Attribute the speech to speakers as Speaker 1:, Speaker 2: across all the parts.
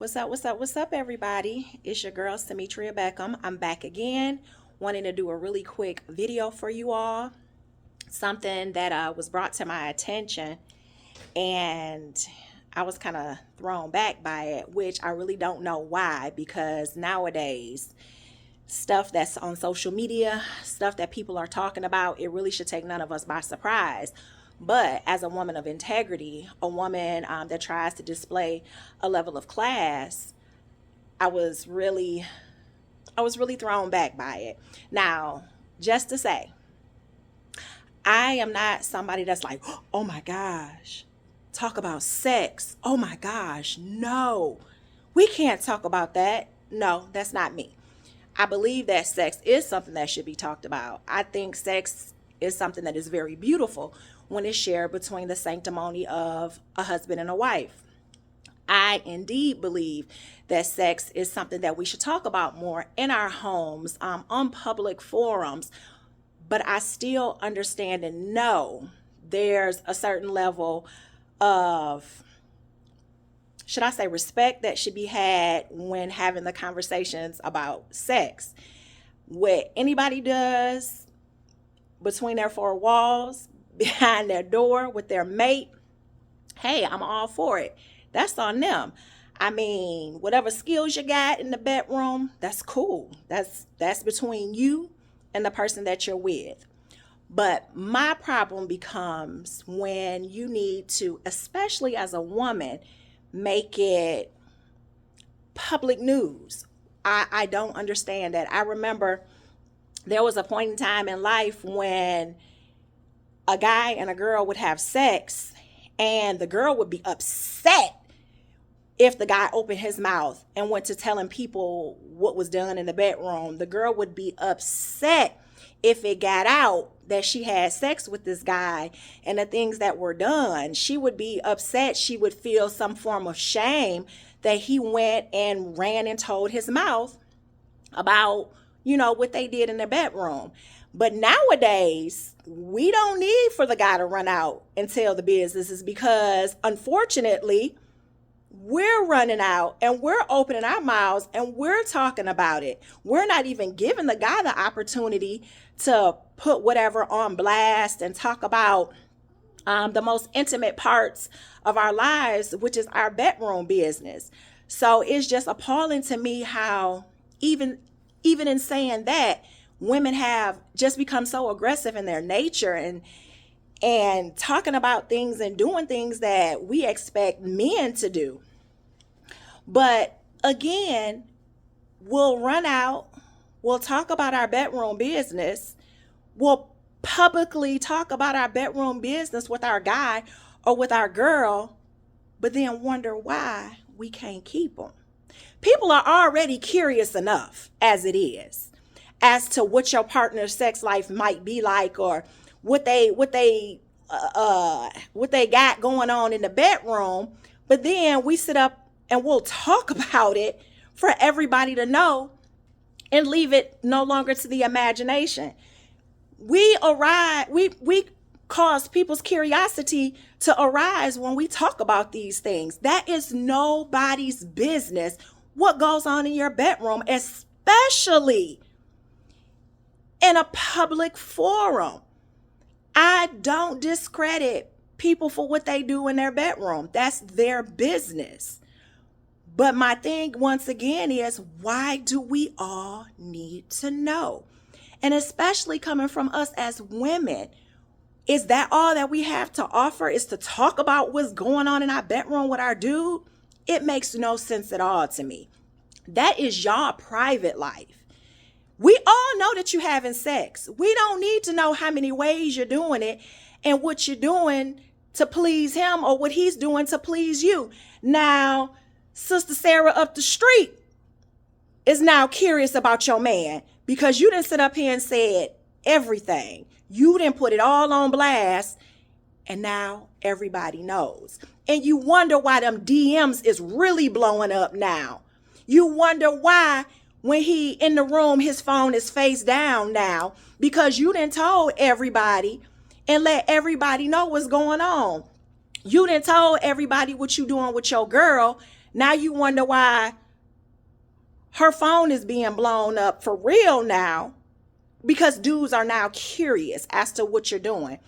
Speaker 1: What's up? What's up? What's up, everybody? It's your girl, Demetria Beckham. I'm back again, wanting to do a really quick video for you all. Something that was brought to my attention, and I was kind of thrown back by it, which I really don't know why, because nowadays, stuff that's on social media, stuff that people are talking about, it really should take none of us by surprise. But as a woman of integrity, a woman that tries to display a level of class, I was really, I was really thrown back by it. Now, just to say, I am not somebody that's like, oh my gosh, talk about sex. Oh my gosh, no, we can't talk about that. No, that's not me. I believe that sex is something that should be talked about. I think sex is something that is very beautiful when it's shared between the sanctimony of a husband and a wife. I indeed believe that sex is something that we should talk about more in our homes, on public forums. But I still understand and know there's a certain level of, should I say, respect that should be had when having the conversations about sex. What anybody does between their four walls, behind their door with their mate, hey, I'm all for it. That's on them. I mean, whatever skills you got in the bedroom, that's cool. That's between you and the person that you're with. But my problem becomes when you need to, especially as a woman, make it public news. I don't understand that. I remember there was a point in time in life when a guy and a girl would have sex, and the girl would be upset if the guy opened his mouth and went to telling people what was done in the bedroom. The girl would be upset if it got out that she had sex with this guy and the things that were done. She would be upset. She would feel some form of shame that he went and ran and told his mouth about, what they did in the bedroom. But nowadays, we don't need for the guy to run out and tell the businesses, because unfortunately, we're running out and we're opening our mouths and we're talking about it. We're not even giving the guy the opportunity to put whatever on blast and talk about the most intimate parts of our lives, which is our bedroom business. So it's just appalling to me how even in saying that, women have just become so aggressive in their nature and talking about things and doing things that we expect men to do. But again, we'll run out, we'll talk about our bedroom business, we'll publicly talk about our bedroom business with our guy or with our girl, but then wonder why we can't keep them. People are already curious enough as it is, as to what your partner's sex life might be like, or what they got going on in the bedroom. But then we sit up and we'll talk about it for everybody to know and leave it no longer to the imagination. We cause people's curiosity to arise when we talk about these things. That is nobody's business what goes on in your bedroom, especially in a public forum. I don't discredit people for what they do in their bedroom. That's their business. But my thing, once again, is why do we all need to know? And especially coming from us as women, is that all that we have to offer, is to talk about what's going on in our bedroom with our dude? It makes no sense at all to me. That is y'all private life. We all know that you're having sex. We don't need to know how many ways you're doing it and what you're doing to please him or what he's doing to please you. Now, Sister Sarah up the street is now curious about your man because you didn't sit up here and said everything. You didn't put it all on blast, and now everybody knows. And you wonder why them DMs is really blowing up now. You wonder why when he in the room, his phone is face down now, because you didn't told everybody and let everybody know what's going on. You didn't told everybody what you doing with your girl, Now you wonder why her phone is being blown up for real now, because dudes are now curious as to what you're doing.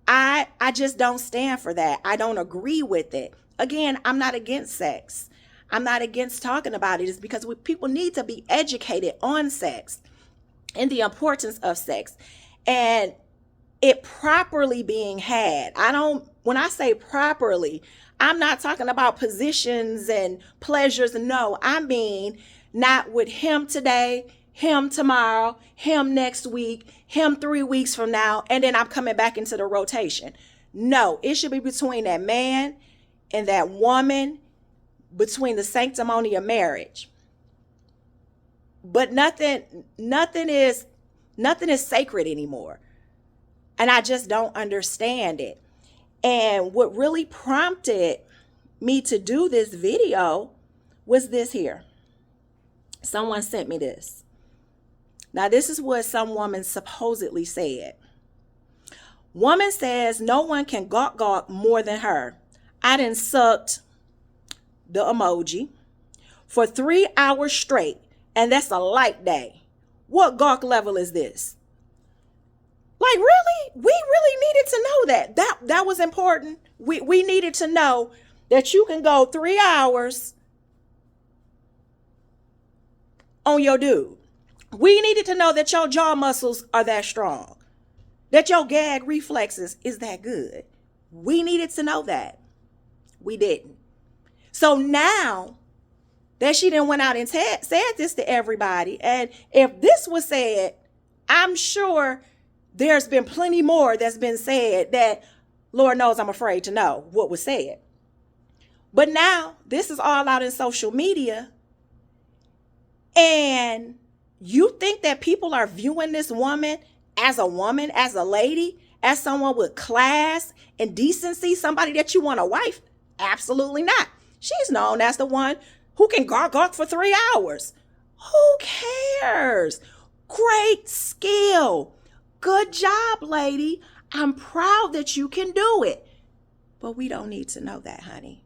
Speaker 1: I just don't stand for that. I don't agree with it. Again, I'm not against sex. I'm not against talking about it. It's because people need to be educated on sex and the importance of sex and it properly being had. When I say properly, I'm not talking about positions and pleasures. No, I mean not with him today, him tomorrow, him next week, him 3 weeks from now, and then I'm coming back into the rotation. No, it should be between that man and that woman, between the sanctimony of marriage. But nothing is sacred anymore. And I just don't understand it. And what really prompted me to do this video was this here. Someone sent me this. Now, this is what some woman supposedly said. Woman says no one can gawk more than her. I done sucked the emoji for 3 hours straight, and that's a light day. What gawk level is this? Like, really? We really needed to know that. That was important. We needed to know that you can go 3 hours on your dude. We needed to know that your jaw muscles are that strong, that your gag reflexes is that good. We needed to know that. We didn't. So now that she done went out and said this to everybody, and if this was said, I'm sure there's been plenty more that's been said that Lord knows I'm afraid to know what was said. But now this is all out in social media. And you think that people are viewing this woman, as a lady, as someone with class and decency, somebody that you want a wife? Absolutely not. She's known as the one who can gawk for 3 hours. Who cares? Great skill. Good job, lady. I'm proud that you can do it. But we don't need to know that, honey.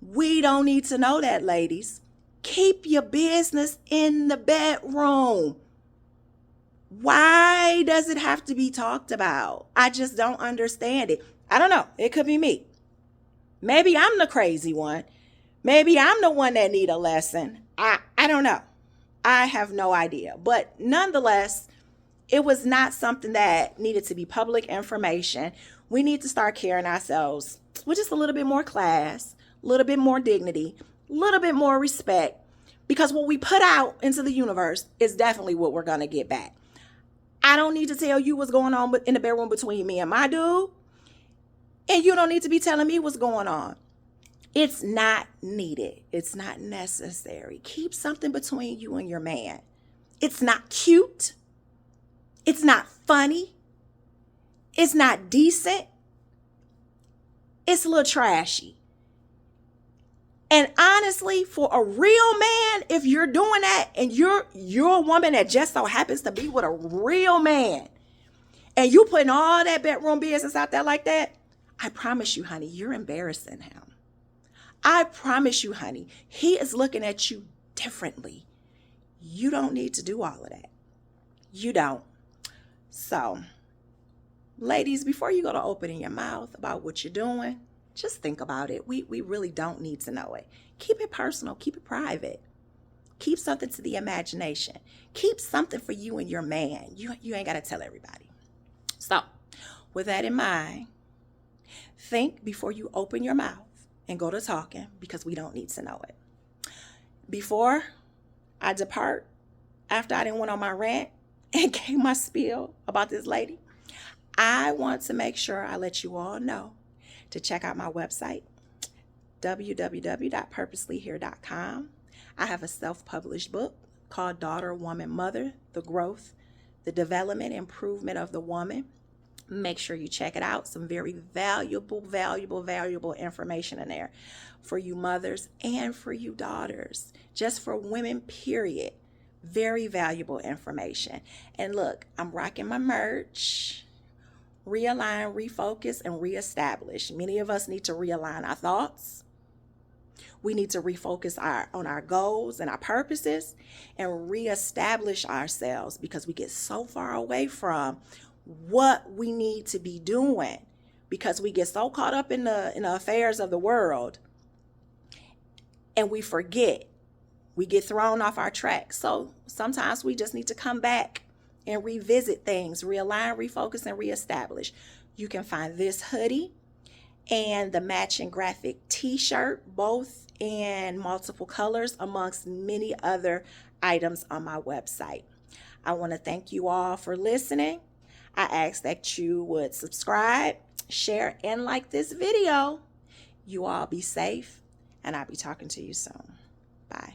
Speaker 1: We don't need to know that, ladies. Keep your business in the bedroom. Why does it have to be talked about? I just don't understand it. I don't know. It could be me. Maybe I'm the crazy one. Maybe I'm the one that need a lesson. I don't know. I have no idea. But nonetheless, it was not something that needed to be public information. We need to start carrying ourselves with just a little bit more class, a little bit more dignity, a little bit more respect, because what we put out into the universe is definitely what we're going to get back. I don't need to tell you what's going on in the bedroom between me and my dude, and you don't need to be telling me what's going on. It's not needed. It's not necessary. Keep something between you and your man. It's not cute. It's not funny. It's not decent. It's a little trashy. And honestly, for a real man, if you're doing that and you're a woman that just so happens to be with a real man and you putting all that bedroom business out there like that, I promise you, honey, you're embarrassing him. I promise you, honey, he is looking at you differently. You don't need to do all of that. You don't. So, ladies, before you go to opening your mouth about what you're doing, just think about it. We really don't need to know it. Keep it personal. Keep it private. Keep something to the imagination. Keep something for you and your man. You ain't got to tell everybody. So, with that in mind, think before you open your mouth and go to talking, because we don't need to know it. Before I depart, after I done went on my rant and gave my spiel about this lady, I want to make sure I let you all know to check out my website, www.purposelyhere.com. I have a self-published book called Daughter, Woman, Mother, The Growth, the Development, Improvement of the Woman. Make sure you check it out. Some very valuable information in there for you mothers and for you daughters, just for women, period. Very valuable information. And look, I'm rocking my merch. Realign, refocus, and reestablish. Many of us need to realign our thoughts. We need to refocus on our goals and our purposes and reestablish ourselves, because we get so far away from what we need to be doing, because we get so caught up in the affairs of the world, and we forget. We get thrown off our track. So sometimes we just need to come back and revisit things, realign, refocus, and reestablish. You can find this hoodie and the matching graphic t-shirt, both in multiple colors, amongst many other items on my website. I want to thank you all for listening. I ask that you would subscribe, share, and like this video. You all be safe, and I'll be talking to you soon. Bye.